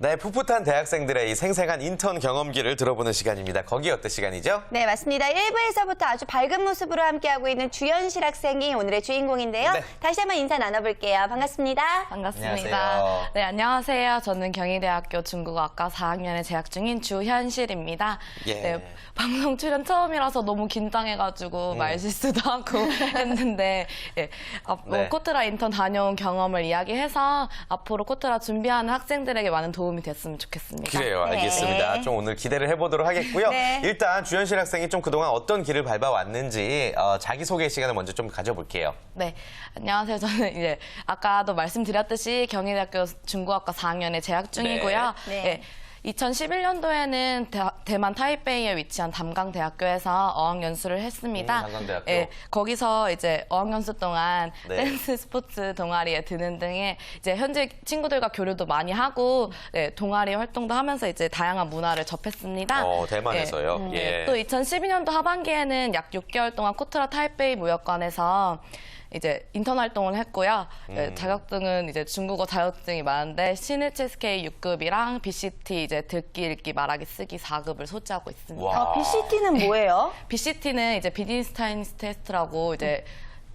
네, 풋풋한 대학생들의 이 생생한 인턴 경험기를 들어보는 시간입니다. 거기 어때 시간이죠? 네, 맞습니다. 1부에서부터 아주 밝은 모습으로 함께하고 있는 주연실 학생이 오늘의 주인공인데요. 네. 다시 한번 인사 나눠볼게요. 반갑습니다. 반갑습니다. 안녕하세요. 네, 안녕하세요. 저는 경희대학교 중국어학과 4학년에 재학 중인 주현실입니다. 예. 네, 방송 출연 처음이라서 너무 긴장해가지고 말실수도 하고 했는데 예, 네. 코트라 인턴 다녀온 경험을 이야기해서 앞으로 코트라 준비하는 학생들에게 많은 도움이 됐으면 좋겠습니다. 그래요, 알겠습니다. 네. 좀 오늘 기대를 해보도록 하겠고요. 네. 일단 주현실 학생이 좀 그동안 어떤 길을 밟아왔는지 자기소개 시간을 먼저 좀 가져볼게요. 네, 안녕하세요. 저는 이제 아까도 말씀드렸듯이 경희대학교 중국어학과 4학년에 재학 중이고요. 네. 네, 2011년도에는 대만 타이베이에 위치한 담강대학교에서 어학연수를 했습니다. 담강대학교. 네, 거기서 이제 어학연수 동안 네. 댄스 스포츠 동아리에 드는 등의 이제 현지 친구들과 교류도 많이 하고 네, 동아리 활동도 하면서 이제 다양한 문화를 접했습니다. 대만에서요? 예. 또 2012년도 하반기에는 약 6개월 동안 코트라 타이베이 무역관에서 이제 인턴 활동을 했고요. 자격증은 이제 중국어 자격증이 많은데 CNHSK 6급이랑 BCT 이제 듣기, 읽기, 말하기, 쓰기 4급을 소지하고 있습니다. 와. BCT는 뭐예요? BCT는 이제 비즈니스 타임스 테스트라고 이제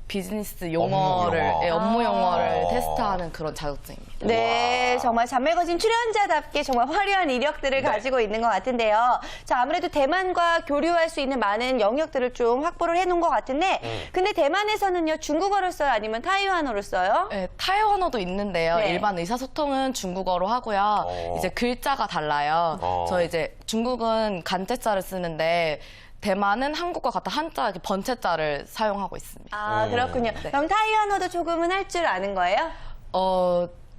비즈니스 업무 용어를 용어. 업무 용어를 아. 테스트하는 그런 자격증입니다. 네, 정말 잔매거진 출연자답게 정말 화려한 이력들을 네. 가지고 있는 것 같은데요. 자, 아무래도 대만과 교류할 수 있는 많은 영역들을 좀 확보를 해놓은 것 같은데, 근데 대만에서는요, 중국어를 써요? 아니면 타이완어를 써요? 네, 타이완어도 있는데요. 네. 일반 의사소통은 중국어로 하고요. 이제 글자가 달라요. 저 이제 중국은 간제자를 쓰는데 대만은 한국과 같은 한자 이렇게 번체자를 사용하고 있습니다. 아, 그렇군요. 네. 그럼 타이완어도 조금은 할 줄 아는 거예요?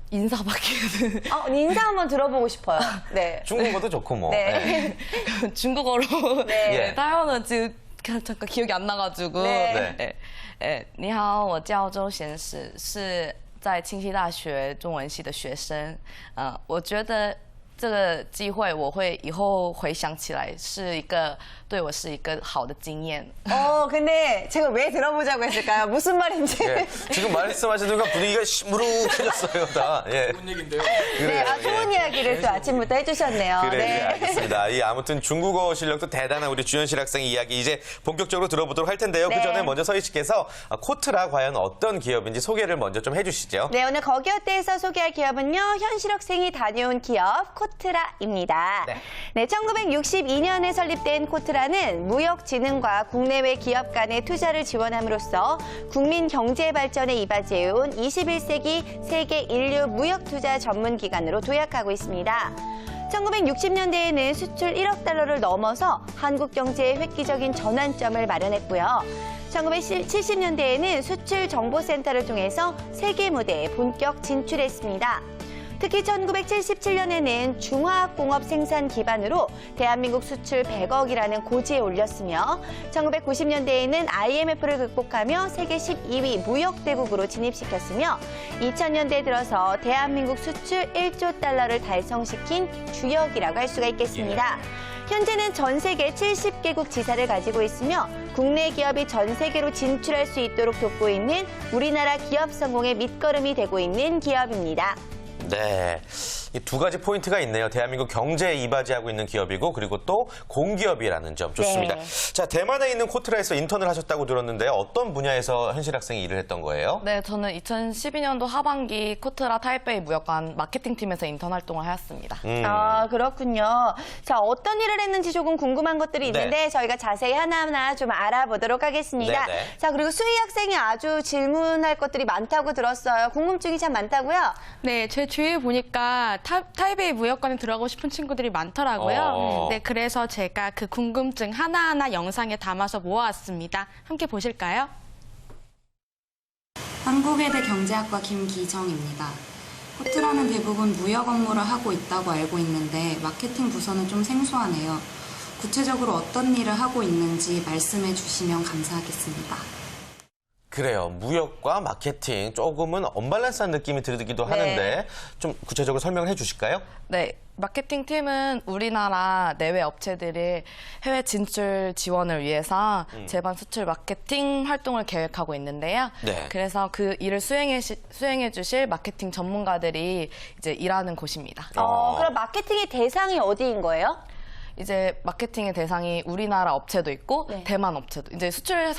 인사밖에는 인사 한번 들어보고 싶어요. 네. 중국어도 좋고 뭐. 네. 중국어로 네. 타이완어 지금 잠깐 기억이 안 나가지고 네. 你好，我叫周贤士，是在清溪大学中文系的学生。我觉得这个机会我会以后回想起来对我是一个好的经验。 근데 제가 왜 들어보자고 했을까요? 무슨 말인지. 예. 지금 말씀하시는 순간 분위기가 시무룩해졌어요, 다. 예. 좋은 얘기인데요. 네, 좋은 이야기를 또 아침부터 해주셨네요. 그래, 네. 알겠습니다. 아무튼 중국어 실력도 대단한 우리 주현실 학생의 이야기 이제 본격적으로 들어보도록 할 텐데요. 네. 그 전에 먼저 서희 씨께서 코트라 과연 어떤 기업인지 소개를 먼저 좀 해주시죠. 네, 오늘 거기 어때에서 소개할 기업은요, 현실 학생이 다녀온 기업 코트라입니다. 네, 1962년에 설립된 코트라는 무역진흥과 국내외 기업 간의 투자를 지원함으로써 국민 경제 발전에 이바지해온 21세기 세계 인류 무역투자 전문기관으로 도약하고 있습니다. 1960년대에는 수출 1억 달러를 넘어서 한국 경제의 획기적인 전환점을 마련했고요. 1970년대에는 수출 정보센터를 통해서 세계 무대에 본격 진출했습니다. 특히 1977년에는 중화학공업 생산 기반으로 대한민국 수출 100억이라는 고지에 올렸으며 1990년대에는 IMF를 극복하며 세계 12위 무역대국으로 진입시켰으며 2000년대 들어서 대한민국 수출 1조 달러를 달성시킨 주역이라고 할 수가 있겠습니다. 현재는 전 세계 70개국 지사를 가지고 있으며 국내 기업이 전 세계로 진출할 수 있도록 돕고 있는 우리나라 기업 성공의 밑거름이 되고 있는 기업입니다. 네. 이 두 가지 포인트가 있네요. 대한민국 경제에 이바지하고 있는 기업이고 그리고 또 공기업이라는 점 좋습니다. 네. 자, 대만에 있는 코트라에서 인턴을 하셨다고 들었는데요. 어떤 분야에서 현실 학생이 일을 했던 거예요? 네, 저는 2012년도 하반기 코트라 타이베이 무역관 마케팅팀에서 인턴 활동을 하였습니다. 아, 그렇군요. 자, 어떤 일을 했는지 조금 궁금한 것들이 있는데 저희가 자세히 하나하나 좀 알아보도록 하겠습니다. 네네. 자, 그리고 수희 학생이 아주 질문할 것들이 많다고 들었어요. 궁금증이 참 많다고요? 네, 제 주위에 보니까 타이베이 무역관에 들어가고 싶은 친구들이 많더라고요. 네, 그래서 제가 그 궁금증 하나하나 영상에 담아서 모아왔습니다. 함께 보실까요? 한국외대 경제학과 김기정입니다. 코트라는 대부분 무역 업무를 하고 있다고 알고 있는데 마케팅 부서는 좀 생소하네요. 구체적으로 어떤 일을 하고 있는지 말씀해 주시면 감사하겠습니다. 그래요. 무역과 마케팅 조금은 언밸런스한 느낌이 들기도 하는데 좀 구체적으로 설명을 해주실까요? 네, 마케팅 팀은 우리나라 내외 업체들이 해외 진출 지원을 위해서 제반 수출 마케팅 활동을 계획하고 있는데요. 네. 그래서 그 일을 수행해 주실 마케팅 전문가들이 이제 일하는 곳입니다. 그럼 마케팅의 대상이 어디인 거예요? 이제 마케팅의 대상이 우리나라 업체도 있고 네. 대만 업체도 이제 수출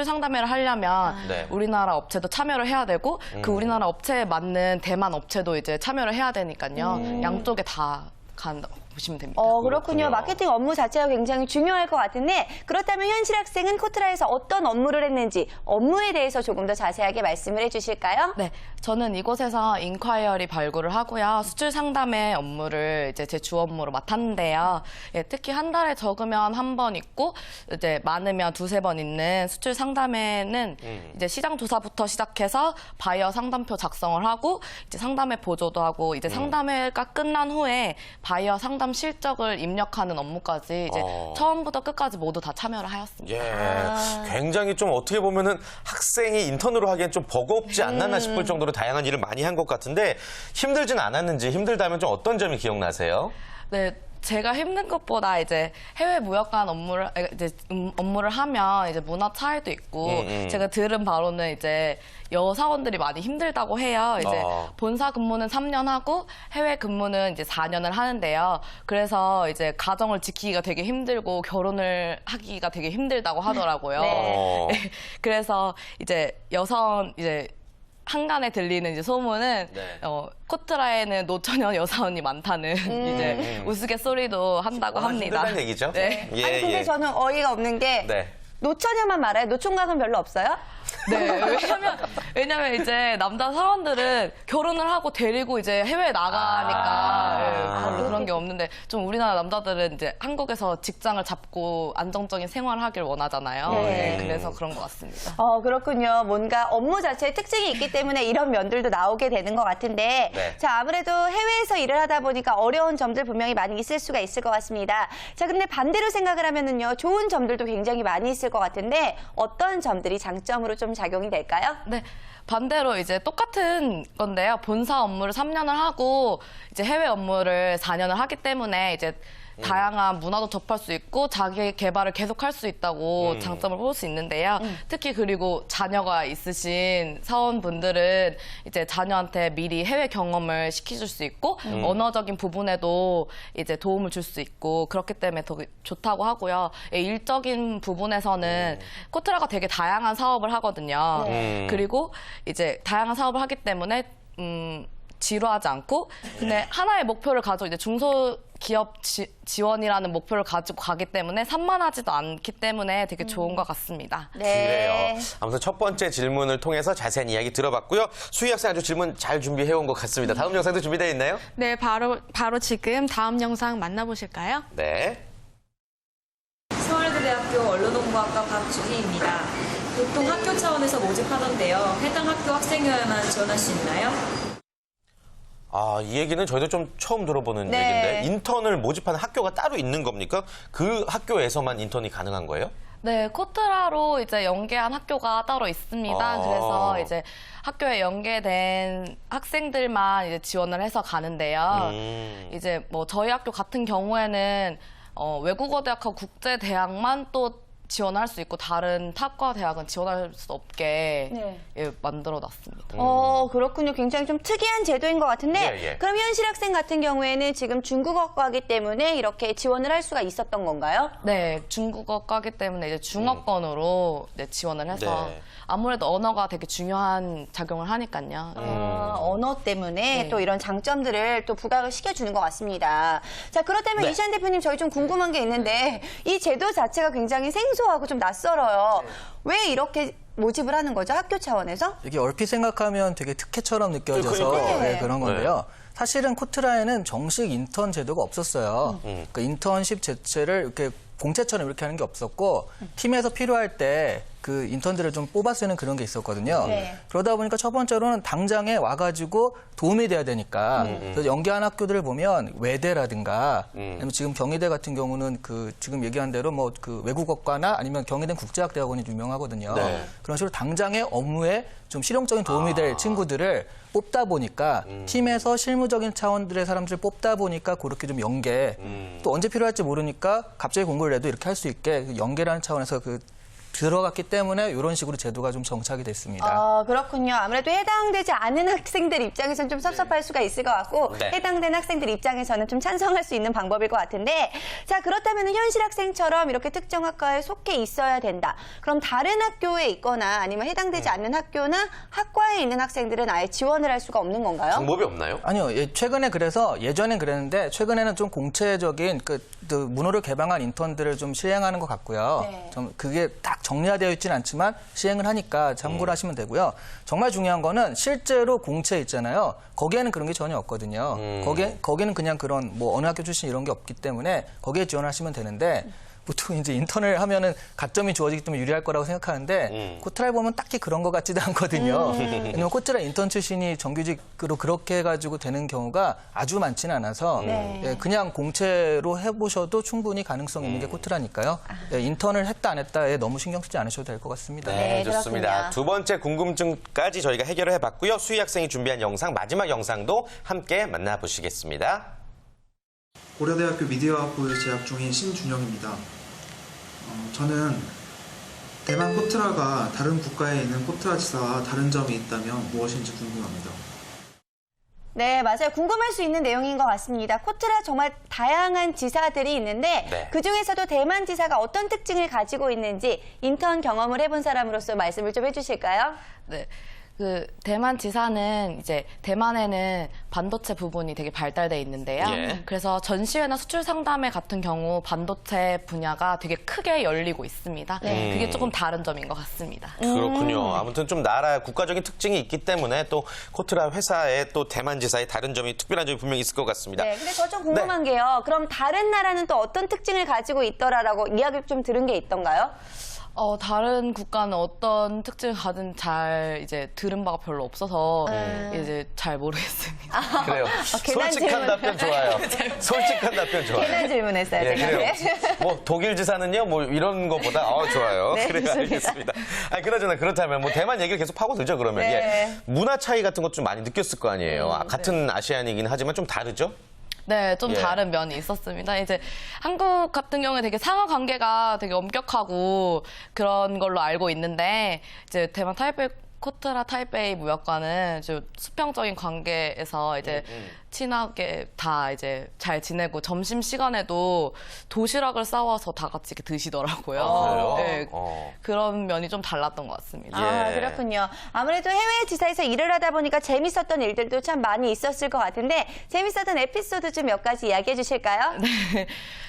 상담회를 하려면 네. 우리나라 업체도 참여를 해야 되고 그 우리나라 업체에 맞는 대만 업체도 이제 참여를 해야 되니까요. 양쪽에 다 간다고 보시면 됩니다. 그렇군요. 그렇군요. 마케팅 업무 자체가 굉장히 중요할 것 같은데 그렇다면 현실 학생은 코트라에서 어떤 업무를 했는지 업무에 대해서 조금 더 자세하게 말씀을 해주실까요? 네, 저는 이곳에서 인콰이어리 발굴을 하고요. 수출 상담의 업무를 이제 제 주 업무로 맡았는데요. 예, 특히 한 달에 적으면 한 번 있고 이제 많으면 두세 번 있는 수출 상담회는 이제 시장 조사부터 시작해서 바이어 상담표 작성을 하고 이제 상담회 보조도 하고 이제 상담회가 끝난 후에 바이어 상담 실적을 입력하는 업무까지 이제 처음부터 끝까지 모두 다 참여를 하였습니다. 예, 굉장히 좀 어떻게 보면은 학생이 인턴으로 하기엔 좀 버겁지 않나 싶을 정도로 다양한 일을 많이 한 것 같은데 힘들진 않았는지 힘들다면 좀 어떤 점이 기억나세요? 네, 제가 힘든 것보다 이제 해외 무역관 업무를 하면 이제 문화 차이도 있고 제가 들은 바로는 이제 여사원들이 많이 힘들다고 해요. 이제 본사 근무는 3년 하고 해외 근무는 이제 4년을 하는데요. 그래서 이제 가정을 지키기가 되게 힘들고 결혼을 하기가 되게 힘들다고 하더라고요. 네. 그래서 이제 여사원 이제 한간에 들리는 이제 소문은 코트라에는 노처녀 여사원이 많다는 이제 우스갯소리도 한다고 합니다. 힘들다는 얘기죠? 네. 예, 아니 근데 예. 저는 어이가 없는 게 네. 노처녀만 말아요? 노총각은 별로 없어요? 네, 왜냐면 이제 남자 사원들은 결혼을 하고 데리고 이제 해외에 나가니까 별로 그런 게 없는데 좀 우리나라 남자들은 이제 한국에서 직장을 잡고 안정적인 생활을 하길 원하잖아요. 네, 그래서 그런 것 같습니다. 그렇군요. 뭔가 업무 자체에 특징이 있기 때문에 이런 면들도 나오게 되는 것 같은데 네. 자, 아무래도 해외에서 일을 하다 보니까 어려운 점들 분명히 많이 있을 수가 있을 것 같습니다. 자, 근데 반대로 생각을 하면은요. 좋은 점들도 굉장히 많이 있을 것 같은데 어떤 점들이 장점으로 좀 작용이 될까요? 네. 반대로 이제 똑같은 건데요. 본사 업무를 3년을 하고 이제 해외 업무를 4년을 하기 때문에 이제 다양한 문화도 접할 수 있고 자기 개발을 계속할 수 있다고 장점을 볼 수 있는데요. 특히 그리고 자녀가 있으신 사원분들은 이제 자녀한테 미리 해외 경험을 시켜줄 수 있고 언어적인 부분에도 이제 도움을 줄 수 있고 그렇기 때문에 더 좋다고 하고요. 일적인 부분에서는 코트라가 되게 다양한 사업을 하거든요. 그리고 이제 다양한 사업을 하기 때문에 지루하지 않고 근데 하나의 목표를 가지고 이제 중소기업 지원이라는 목표를 가지고 가기 때문에 산만하지도 않기 때문에 되게 좋은 것 같습니다. 그래요. 아무튼 첫 번째 질문을 통해서 자세한 이야기 들어봤고요. 수희 학생 아주 질문 잘 준비해온 것 같습니다. 다음 영상도 준비되어 있나요? 네, 바로 지금 다음 영상 만나보실까요? 네. 서울대대학교 언론홍보학과 박주희입니다. 보통 학교 차원에서 모집하던데요. 해당 학교 학생이어야만 지원할 수 있나요? 이 얘기는 저희도 좀 처음 들어보는 네. 얘기인데 인턴을 모집하는 학교가 따로 있는 겁니까? 그 학교에서만 인턴이 가능한 거예요? 네, 코트라로 이제 연계한 학교가 따로 있습니다. 그래서 이제 학교에 연계된 학생들만 이제 지원을 해서 가는데요. 이제 뭐 저희 학교 같은 경우에는 외국어 대학하고 국제 대학만 또 지원할 수 있고 다른 탑과 대학은 지원할 수 없게 만들어 놨습니다. 그렇군요. 굉장히 좀 특이한 제도인 것 같은데 예, 예. 그럼 현실 학생 같은 경우에는 지금 중국어과이기 때문에 이렇게 지원을 할 수가 있었던 건가요? 네, 중국어과기 때문에 이제 중어권으로 지원을 해서 네. 아무래도 언어가 되게 중요한 작용을 하니까요. 언어 때문에 또 이런 장점들을 또 부각을 시켜주는 것 같습니다. 자, 그렇다면 네. 이시안 대표님 저희 좀 궁금한 게 있는데 이 제도 자체가 굉장히 생소하고 좀 낯설어요. 왜 이렇게 모집을 하는 거죠? 학교 차원에서? 이게 얼핏 생각하면 되게 특혜처럼 느껴져서 그러니까요. 네, 그런 건데요. 사실은 코트라에는 정식 인턴 제도가 없었어요. 그 인턴십 제체를 이렇게 공채처럼 이렇게 하는 게 없었고 팀에서 필요할 때 그 인턴들을 좀 뽑아 쓰는 그런 게 있었거든요. 네. 그러다 보니까 첫 번째로는 당장에 와가지고 도움이 돼야 되니까 그래서 연계한 학교들을 보면 외대라든가 아니면 지금 경희대 같은 경우는 그 지금 얘기한 대로 뭐 그 외국어과나 아니면 경희대 국제학대학원이 유명하거든요. 네. 그런 식으로 당장의 업무에 좀 실용적인 도움이 될 친구들을 뽑다 보니까 팀에서 실무적인 차원들의 사람들을 뽑다 보니까 그렇게 좀 연계 또 언제 필요할지 모르니까 갑자기 공고를 내도 이렇게 할 수 있게 그 연계라는 차원에서 그 들어갔기 때문에 이런 식으로 제도가 좀 정착이 됐습니다. 그렇군요. 아무래도 해당되지 않은 학생들 입장에서는 좀 섭섭할 수가 있을 것 같고 네. 해당된 학생들 입장에서는 좀 찬성할 수 있는 방법일 것 같은데 자 그렇다면 현실 학생처럼 이렇게 특정 학과에 속해 있어야 된다. 그럼 다른 학교에 있거나 아니면 해당되지 않는 학교나 학과에 있는 학생들은 아예 지원을 할 수가 없는 건가요? 방법이 없나요? 아니요, 최근에 그래서 예전엔 그랬는데 최근에는 좀 공체적인 그 문호를 개방한 인턴들을 좀 시행하는 것 같고요. 네. 좀 그게 딱 정리되어 있지는 않지만 시행을 하니까 참고를 하시면 되고요. 정말 중요한 거는 실제로 공채 있잖아요. 거기에는 그런 게 전혀 없거든요. 거기는 그냥 그런 뭐 어느 학교 출신 이런 게 없기 때문에 거기에 지원하시면 되는데 보통 이제 인턴을 하면은 가점이 주어지기 때문에 유리할 거라고 생각하는데 코트라를 보면 딱히 그런 것 같지도 않거든요. 왜냐면 코트라 인턴 출신이 정규직으로 그렇게 해가지고 되는 경우가 아주 많지는 않아서 예, 그냥 공채로 해보셔도 충분히 가능성 있는 게 코트라니까요. 예, 인턴을 했다 안 했다에 너무 신경 쓰지 않으셔도 될 것 같습니다. 네, 네, 좋습니다. 그렇군요. 두 번째 궁금증까지 저희가 해결을 해봤고요. 수희 학생이 준비한 영상, 마지막 영상도 함께 만나보시겠습니다. 고려대학교 미디어학부에 재학 중인 신준영입니다. 저는 대만 코트라가 다른 국가에 있는 코트라 지사와 다른 점이 있다면 무엇인지 궁금합니다. 네, 맞아요. 궁금할 수 있는 내용인 것 같습니다. 코트라 정말 다양한 지사들이 있는데 네. 그중에서도 대만 지사가 어떤 특징을 가지고 있는지 인턴 경험을 해본 사람으로서 말씀을 좀 해주실까요? 네. 그 대만 지사는 이제 대만에는 반도체 부분이 되게 발달돼 있는데요. 예. 그래서 전시회나 수출 상담회 같은 경우 반도체 분야가 되게 크게 열리고 있습니다. 그게 조금 다른 점인 것 같습니다. 그렇군요. 아무튼 좀 나라 국가적인 특징이 있기 때문에 또 코트라 회사의 또 대만 지사의 다른 점이 특별한 점이 분명히 있을 것 같습니다. 네, 근데 저 좀 궁금한 게요. 그럼 다른 나라는 또 어떤 특징을 가지고 있더라라고 이야기를 좀 들은 게 있던가요? 다른 국가는 어떤 특징을 가진 잘 이제 들은 바가 별로 없어서 이제 잘 모르겠습니다. 그래요. 괜한 솔직한 질문. 답변 좋아요. 솔직한 답변 좋아요. 괜한 질문했어요, 예, 제가. 그래요. 뭐 독일 지사는요, 뭐 이런 것보다 좋아요. 네, 그래요, 좋습니다. 알겠습니다. 그나저나 그렇다면 뭐 대만 얘기를 계속 파고들죠. 그러면 네. 예. 문화 차이 같은 것 좀 많이 느꼈을 거 아니에요. 같은 아시안이긴 하지만 좀 다르죠. 네, 좀 예. 다른 면이 있었습니다. 이제 한국 같은 경우에 되게 상하 관계가 되게 엄격하고 그런 걸로 알고 있는데 이제 대만 타이베이 코트라 타이베이 무역과는 좀 수평적인 관계에서 이제 친하게 다 이제 잘 지내고 점심 시간에도 도시락을 싸와서 다 같이 이렇게 드시더라고요. 그래요? 네, 어. 그런 면이 좀 달랐던 것 같습니다. 아, 예. 그렇군요. 아무래도 해외 지사에서 일을 하다 보니까 재밌었던 일들도 참 많이 있었을 것 같은데 재밌었던 에피소드 좀 몇 가지 이야기해 주실까요?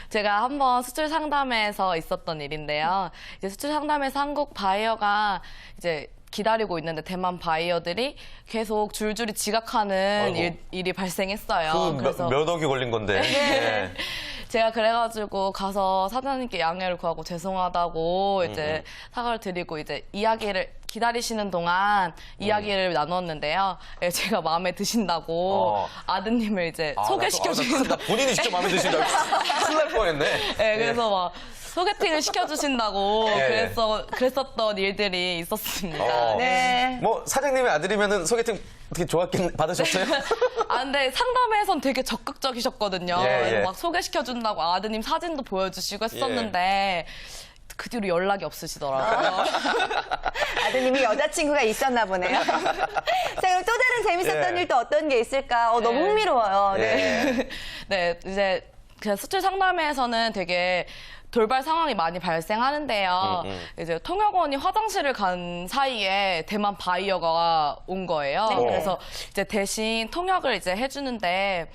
제가 한번 수출 상담회에서 있었던 일인데요. 이제 수출 상담회에서 한국 바이어가 이제 기다리고 있는데 대만 바이어들이 계속 줄줄이 지각하는 아이고. 일이 발생했어요. 몇 억이 걸린 건데. 예. 제가 그래가지고 가서 사장님께 양해를 구하고 죄송하다고 이제 사과를 드리고 이제 이야기를 기다리시는 동안 이야기를 나눴는데요. 예, 제가 마음에 드신다고 아드님을 이제 소개시켜 나 주신다. 본인이 직접 마음에 드신다고 큰일 날 뻔했네. 네, 그래서 막 소개팅을 시켜주신다고 예. 그랬었던 일들이 있었습니다. 네. 뭐 사장님의 아들이면은 소개팅 어떻게 좋았긴 받으셨어요? 근데 상담회에선 되게 적극적이셨거든요. 예, 예. 그래서 막 소개시켜준다고 아드님 사진도 보여주시고 했었는데 그 뒤로 연락이 없으시더라고요. 아드님이 여자친구가 있었나 보네요. 자, 그럼 또 다른 재밌었던 예. 일도 어떤 게 있을까? 너무 흥미로워요. 네. 네, 이제 그 수출 상담회에서는 되게 돌발 상황이 많이 발생하는데요. 이제 통역원이 화장실을 간 사이에 대만 바이어가 온 거예요. 네. 그래서 이제 대신 통역을 이제 해주는데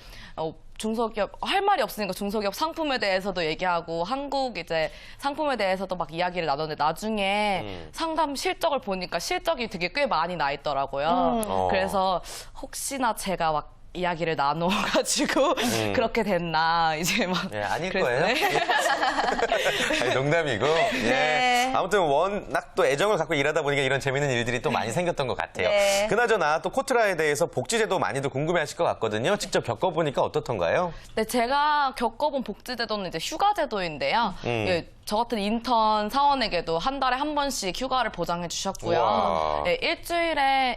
중소기업 할 말이 없으니까 중소기업 상품에 대해서도 얘기하고 한국 이제 상품에 대해서도 막 이야기를 나눴는데 나중에 상담 실적을 보니까 실적이 되게 꽤 많이 나 있더라고요. 그래서 혹시나 제가 막 이야기를 나눠가지고 그렇게 됐나 이제 막 예, 아닐 그랬어요. 거예요. 아니, 농담이고. 예. 네. 아무튼 워낙 또 애정을 갖고 일하다 보니까 이런 재밌는 일들이 또 많이 생겼던 것 같아요. 네. 그나저나 또 코트라에 대해서 복지제도 많이들 궁금해하실 것 같거든요. 직접 겪어보니까 어떻던가요? 네, 제가 겪어본 복지제도는 이제 휴가제도인데요. 예, 저 같은 인턴 사원에게도 한 달에 한 번씩 휴가를 보장해 주셨고요. 우와. 예,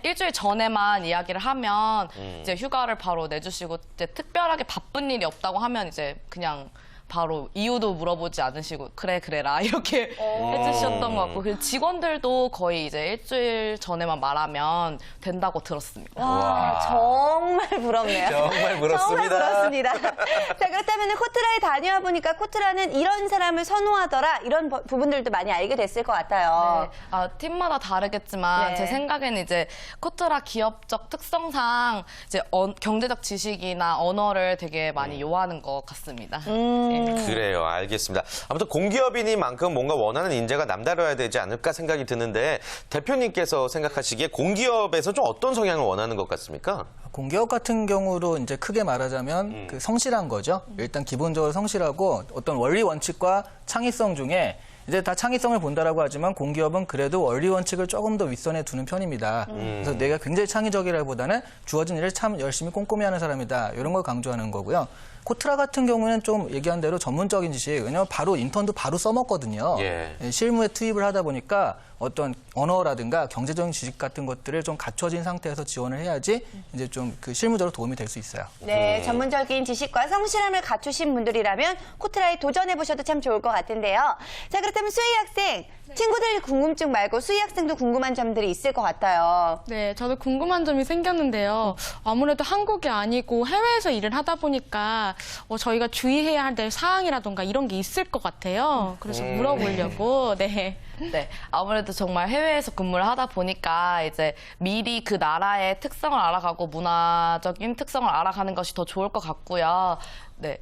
일주일 전에만 이야기를 하면 이제 휴가를 바로 내주시고 이제 특별하게 바쁜 일이 없다고 하면 이제 그냥 바로 이유도 물어보지 않으시고 그래라 이렇게 해주셨던 것 같고 그리고 직원들도 거의 이제 일주일 전에만 말하면 된다고 들었습니다. 와, 정말 부럽네요. 정말 부럽습니다. 정말 부럽습니다. 자, 그렇다면 코트라에 다녀와 보니까 코트라는 이런 사람을 선호하더라 이런 부분들도 많이 알게 됐을 것 같아요. 네. 아, 팀마다 다르겠지만 네. 제 생각에는 이제 코트라 기업적 특성상 이제 경제적 지식이나 언어를 되게 많이 요하는 것 같습니다. 예. 그래요. 알겠습니다. 아무튼 공기업이니만큼 뭔가 원하는 인재가 남다르야 되지 않을까 생각이 드는데 대표님께서 생각하시기에 공기업에서 좀 어떤 성향을 원하는 것 같습니까? 공기업 같은 경우로 이제 크게 말하자면 그 성실한 거죠. 일단 기본적으로 성실하고 어떤 원리 원칙과 창의성 중에 이제 다 창의성을 본다라고 하지만 공기업은 그래도 원리 원칙을 조금 더 윗선에 두는 편입니다. 그래서 내가 굉장히 창의적이라기보다는 주어진 일을 참 열심히 꼼꼼히 하는 사람이다. 이런 걸 강조하는 거고요. 코트라 같은 경우는 좀 얘기한 대로 전문적인 지식, 왜냐하면 바로 인턴도 바로 써먹거든요. 예. 실무에 투입을 하다 보니까 어떤 언어라든가 경제적인 지식 같은 것들을 좀 갖춰진 상태에서 지원을 해야지 이제 좀 그 실무적으로 도움이 될 수 있어요. 네, 전문적인 지식과 성실함을 갖추신 분들이라면 코트라에 도전해보셔도 참 좋을 것 같은데요. 자, 그렇다면 수희 학생, 친구들 궁금증 말고 수희 학생도 궁금한 점들이 있을 것 같아요. 네, 저도 궁금한 점이 생겼는데요. 아무래도 한국이 아니고 해외에서 일을 하다 보니까 저희가 주의해야 될 사항이라던가 이런 게 있을 것 같아요. 그래서 물어보려고. 네. 네, 아무래도 정말 해외에서 근무를 하다 보니까 이제 미리 그 나라의 특성을 알아가고 문화적인 특성을 알아가는 것이 더 좋을 것 같고요. 네.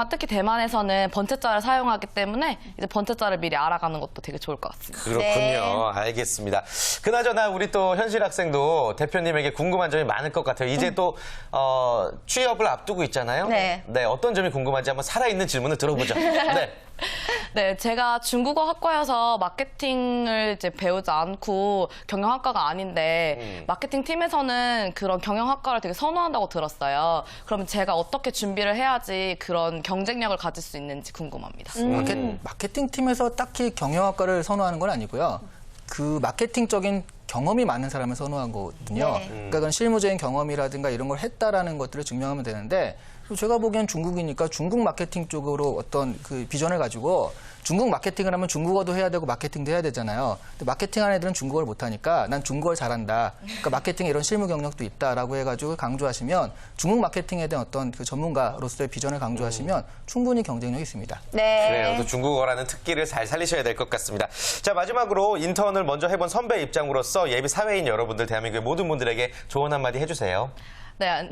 특히 대만에서는 번체자를 사용하기 때문에 이제 번체자를 미리 알아가는 것도 되게 좋을 것 같습니다. 그렇군요. 네. 알겠습니다. 그나저나 우리 또 현실 학생도 대표님에게 궁금한 점이 많을 것 같아요. 이제 또 취업을 앞두고 있잖아요. 네. 네, 어떤 점이 궁금한지 한번 살아있는 질문을 들어보죠. 네. 네, 제가 중국어 학과여서 마케팅을 이제 배우지 않고 경영학과가 아닌데 마케팅 팀에서는 그런 경영학과를 되게 선호한다고 들었어요. 그럼 제가 어떻게 준비를 해야지 그런 경쟁력을 가질 수 있는지 궁금합니다. 마케팅 팀에서 딱히 경영학과를 선호하는 건 아니고요. 그 마케팅적인 경험이 많은 사람을 선호한 거거든요. 네. 그러니까 그건 실무적인 경험이라든가 이런 걸 했다라는 것들을 증명하면 되는데 제가 보기엔 중국이니까 중국 마케팅 쪽으로 어떤 그 비전을 가지고 중국 마케팅을 하면 중국어도 해야 되고 마케팅도 해야 되잖아요. 근데 마케팅하는 애들은 중국어를 못하니까 난 중국어를 잘한다. 그러니까 마케팅에 이런 실무 경력도 있다라고 해가지고 강조하시면 중국 마케팅에 대한 어떤 그 전문가로서의 비전을 강조하시면 충분히 경쟁력이 있습니다. 네. 그래요. 또 중국어라는 특기를 잘 살리셔야 될 것 같습니다. 자, 마지막으로 인턴을 먼저 해본 선배 입장으로서 예비 사회인 여러분들, 대한민국의 모든 분들에게 조언 한마디 해주세요. 네,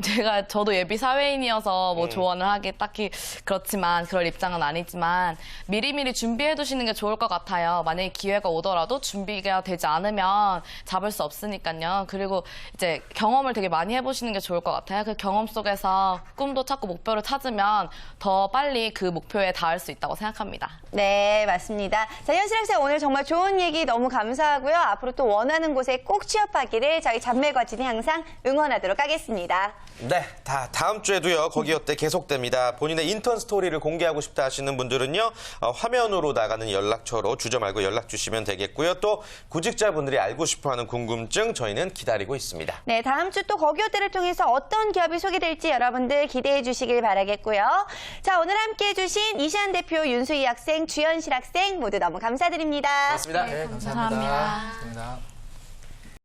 저도 예비 사회인이어서 뭐 조언을 하기 딱히 그렇지만 그럴 입장은 아니지만 미리미리 준비해 두시는 게 좋을 것 같아요. 만약에 기회가 오더라도 준비가 되지 않으면 잡을 수 없으니까요. 그리고 이제 경험을 되게 많이 해보시는 게 좋을 것 같아요. 그 경험 속에서 꿈도 찾고 목표를 찾으면 더 빨리 그 목표에 닿을 수 있다고 생각합니다. 네, 맞습니다. 자, 현실 학생 오늘 정말 좋은 얘기 너무 감사하고요. 앞으로 또 원하는 곳에 꼭 취업하기를 저희 잔매거진이 항상 응원하도록 하겠습니다. 네, 다음 주에도요. 거기 어때 계속됩니다. 본인의 인턴 스토리를 공개하고 싶다 하시는 분들은요. 화면으로 나가는 연락처로 주저 말고 연락 주시면 되겠고요. 또 구직자분들이 알고 싶어하는 궁금증 저희는 기다리고 있습니다. 네, 다음 주 또 거기 어때를 통해서 어떤 기업이 소개될지 여러분들 기대해 주시길 바라겠고요. 자, 오늘 함께해 주신 이시안 대표, 윤수희 학생, 주현실 학생 모두 너무 감사드립니다. 고맙습니다. 네, 감사합니다. 감사합니다.